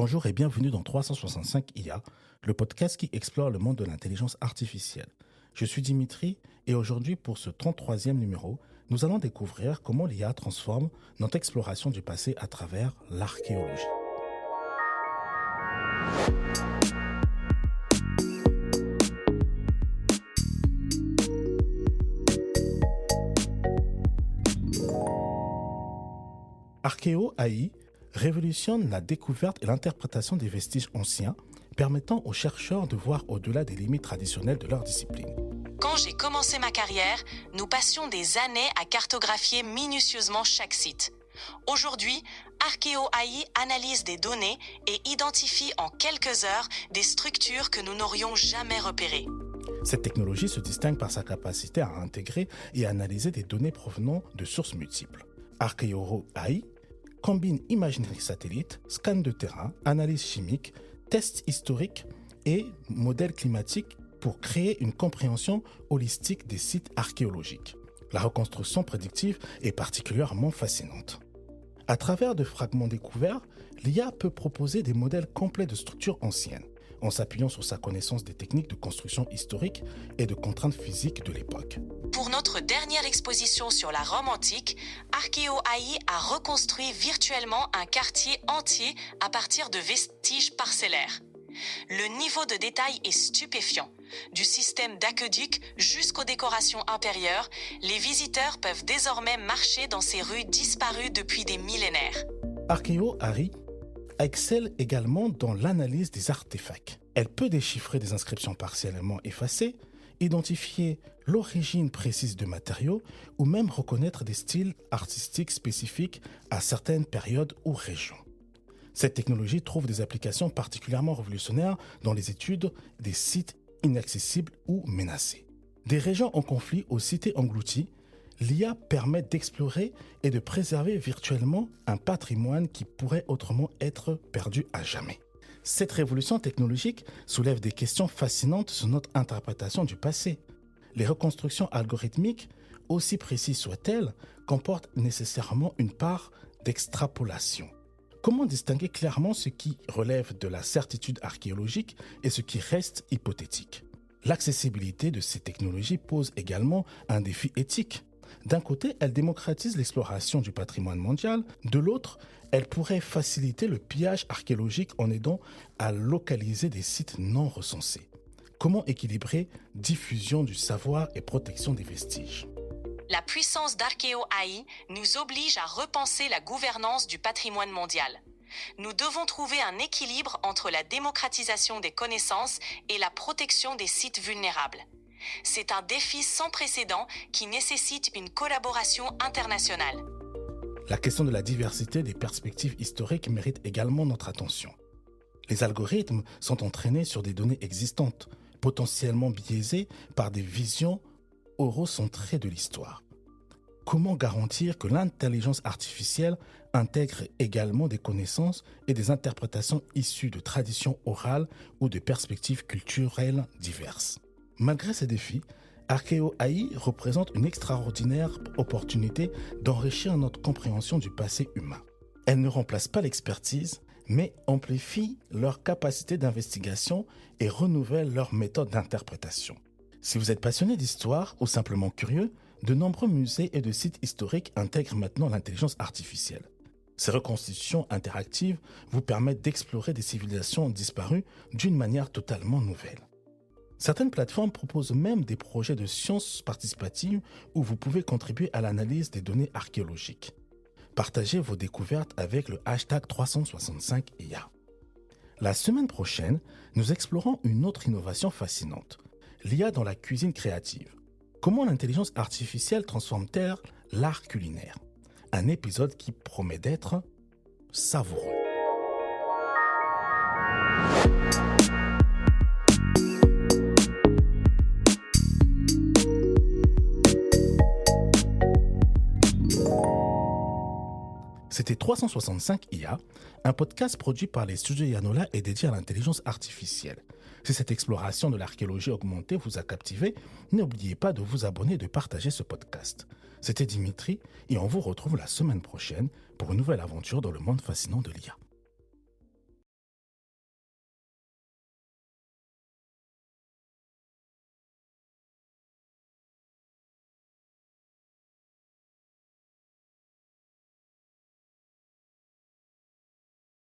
Bonjour et bienvenue dans 365 IA, le podcast qui explore le monde de l'intelligence artificielle. Je suis Dimitri et aujourd'hui pour ce 33e numéro, nous allons découvrir comment l'IA transforme notre exploration du passé à travers l'archéologie. Archéo AI révolutionne la découverte et l'interprétation des vestiges anciens, permettant aux chercheurs de voir au-delà des limites traditionnelles de leur discipline. Quand j'ai commencé ma carrière, nous passions des années à cartographier minutieusement chaque site. Aujourd'hui, Archéo AI analyse des données et identifie en quelques heures des structures que nous n'aurions jamais repérées. Cette technologie se distingue par sa capacité à intégrer et analyser des données provenant de sources multiples. Archéo AI combine imagerie satellite, scan de terrain, analyse chimique, tests historiques et modèles climatiques pour créer une compréhension holistique des sites archéologiques. La reconstruction prédictive est particulièrement fascinante. À travers de fragments découverts, l'IA peut proposer des modèles complets de structures anciennes, en s'appuyant sur sa connaissance des techniques de construction historique et de contraintes physiques de l'époque. Pour notre dernière exposition sur la Rome antique, Archéo AI a reconstruit virtuellement un quartier entier à partir de vestiges parcellaires. Le niveau de détail est stupéfiant. Du système d'aqueduc jusqu'aux décorations intérieures, les visiteurs peuvent désormais marcher dans ces rues disparues depuis des millénaires. Archéo AI excelle également dans l'analyse des artefacts. Elle peut déchiffrer des inscriptions partiellement effacées, identifier l'origine précise de matériaux ou même reconnaître des styles artistiques spécifiques à certaines périodes ou régions. Cette technologie trouve des applications particulièrement révolutionnaires dans les études des sites inaccessibles ou menacés. Des régions en conflit aux cités englouties, l'IA permet d'explorer et de préserver virtuellement un patrimoine qui pourrait autrement être perdu à jamais. Cette révolution technologique soulève des questions fascinantes sur notre interprétation du passé. Les reconstructions algorithmiques, aussi précises soient-elles, comportent nécessairement une part d'extrapolation. Comment distinguer clairement ce qui relève de la certitude archéologique et ce qui reste hypothétique ? L'accessibilité de ces technologies pose également un défi éthique. D'un côté, elle démocratise l'exploration du patrimoine mondial, de l'autre, elle pourrait faciliter le pillage archéologique en aidant à localiser des sites non recensés. Comment équilibrer diffusion du savoir et protection des vestiges ? La puissance d'Archéo AI nous oblige à repenser la gouvernance du patrimoine mondial. Nous devons trouver un équilibre entre la démocratisation des connaissances et la protection des sites vulnérables. C'est un défi sans précédent qui nécessite une collaboration internationale. La question de la diversité des perspectives historiques mérite également notre attention. Les algorithmes sont entraînés sur des données existantes, potentiellement biaisées par des visions eurocentrées de l'histoire. Comment garantir que l'intelligence artificielle intègre également des connaissances et des interprétations issues de traditions orales ou de perspectives culturelles diverses ? Malgré ces défis, Archéo AI représente une extraordinaire opportunité d'enrichir notre compréhension du passé humain. Elle ne remplace pas l'expertise, mais amplifie leur capacité d'investigation et renouvelle leur méthode d'interprétation. Si vous êtes passionné d'histoire ou simplement curieux, de nombreux musées et de sites historiques intègrent maintenant l'intelligence artificielle. Ces reconstitutions interactives vous permettent d'explorer des civilisations disparues d'une manière totalement nouvelle. Certaines plateformes proposent même des projets de sciences participatives où vous pouvez contribuer à l'analyse des données archéologiques. Partagez vos découvertes avec le hashtag 365IA. La semaine prochaine, nous explorons une autre innovation fascinante, l'IA dans la cuisine créative. Comment l'intelligence artificielle transforme-t-elle l'art culinaire ? Un épisode qui promet d'être savoureux. C'était 365 IA, un podcast produit par les studios Yanola et dédié à l'intelligence artificielle. Si cette exploration de l'archéologie augmentée vous a captivé, n'oubliez pas de vous abonner et de partager ce podcast. C'était Dimitri et on vous retrouve la semaine prochaine pour une nouvelle aventure dans le monde fascinant de l'IA.